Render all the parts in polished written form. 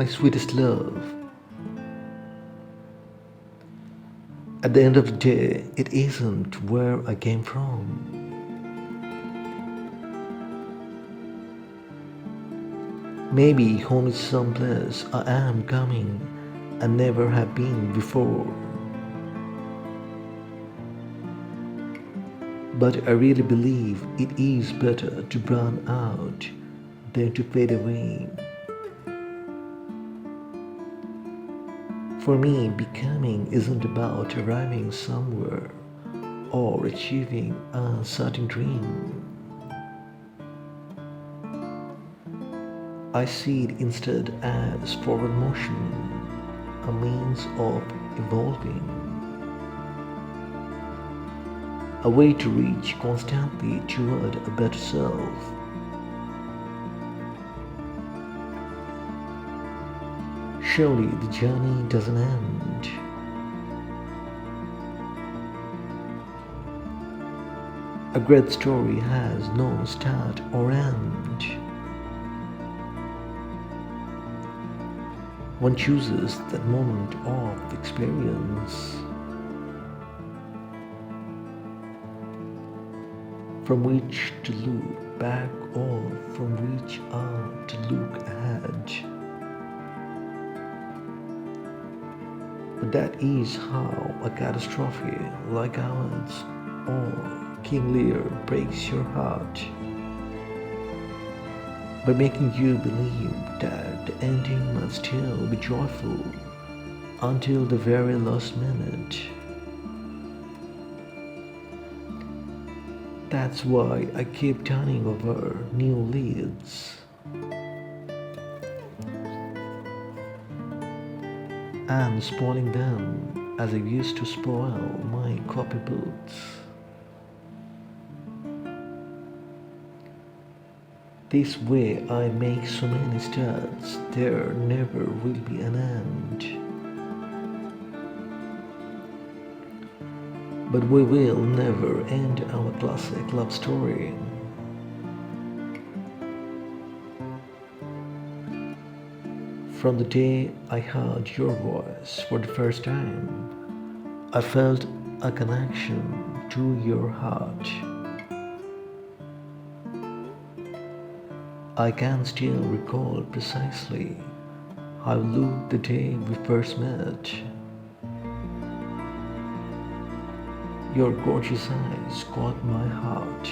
my sweetest love. At the end of the day, it isn't where I came from. Maybe home is someplace I am coming and never have been before. But I really believe it is better to burn out than to fade away. For me, becoming isn't about arriving somewhere or achieving a certain dream. I see it instead as forward motion, a means of evolving, a way to reach constantly toward a better self. Surely the journey doesn't end. A great story has no start or end. One chooses that moment of experience from which to look back or from which to look ahead. But that is how a catastrophe like ours or King Lear breaks your heart by making you believe that the ending must still be joyful until the very last minute. That's why I keep turning over new leaves and spoiling them as I used to spoil my copybooks. This way I make so many starts, there never will be an end. But we will never end our classic love story. From the day I heard your voice for the first time, I felt a connection to your heart. I can still recall precisely how you looked the day we first met. Your gorgeous eyes caught my heart.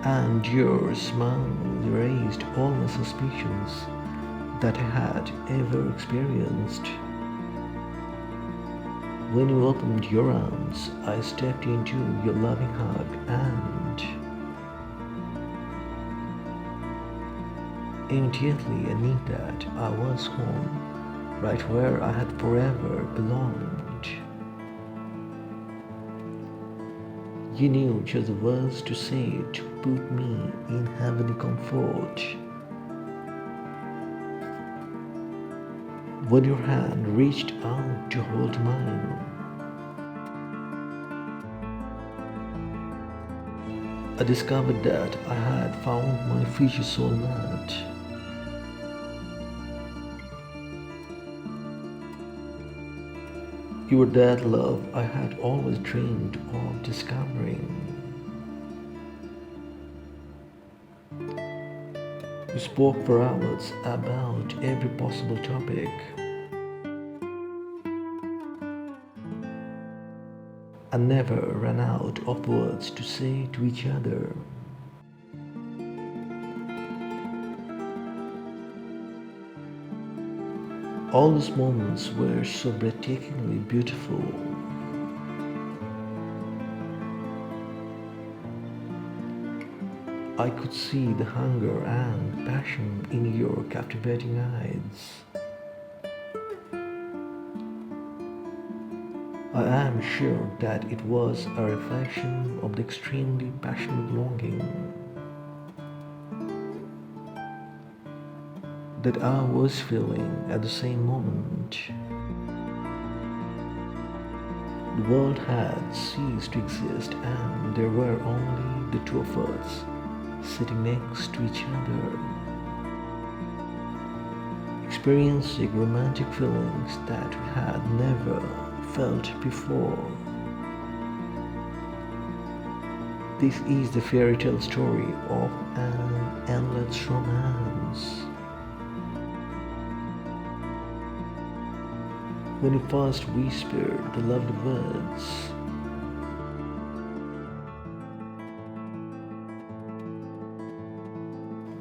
And your smile erased all my suspicions that I had ever experienced. When you opened your arms, I stepped into your loving hug and immediately I knew that I was home, right where I had forever belonged. You knew just the words to say to put me in heavenly comfort. When your hand reached out to hold mine, I discovered that I had found my future soulmate. You were that love I had always dreamed of discovering. We spoke for hours about every possible topic. I never ran out of words to say to each other. All those moments were so breathtakingly beautiful. I could see the hunger and passion in your captivating eyes. I am sure that it was a reflection of the extremely passionate longing that I was feeling at the same moment. The world had ceased to exist and there were only the two of us sitting next to each other, experiencing romantic feelings that we had never felt before. This is the fairy tale story of an endless romance. When you first whispered the lovely words,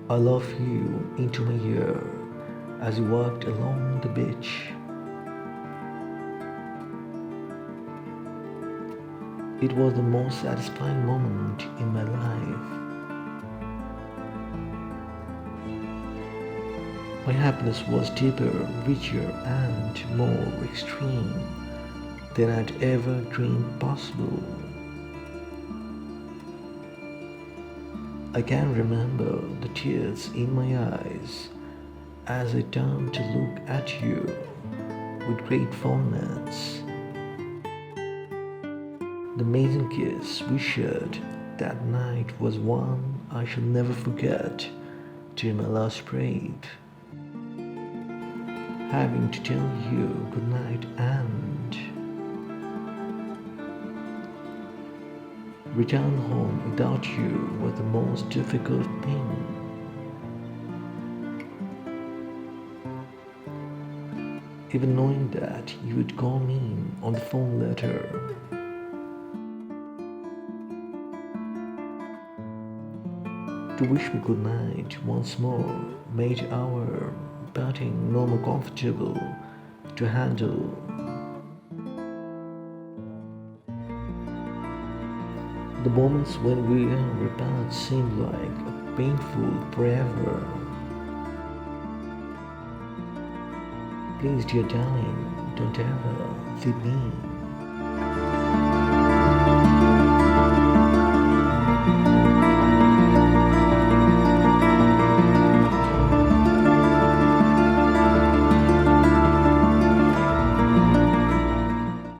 I love you into my ear as you walked along the beach. It was the most satisfying moment in my life. My happiness was deeper, richer, and more extreme than I'd ever dreamed possible. I can remember the tears in my eyes as I turned to look at you with great fondness. The amazing kiss we shared that night was one I shall never forget till my last breath. Having to tell you good night and return home without you was the most difficult thing. Even knowing that you would call me on the phone later. To wish me good night once more made our parting no more comfortable to handle. The moments when we were apart seemed like a painful forever. Please, dear darling, don't ever leave me.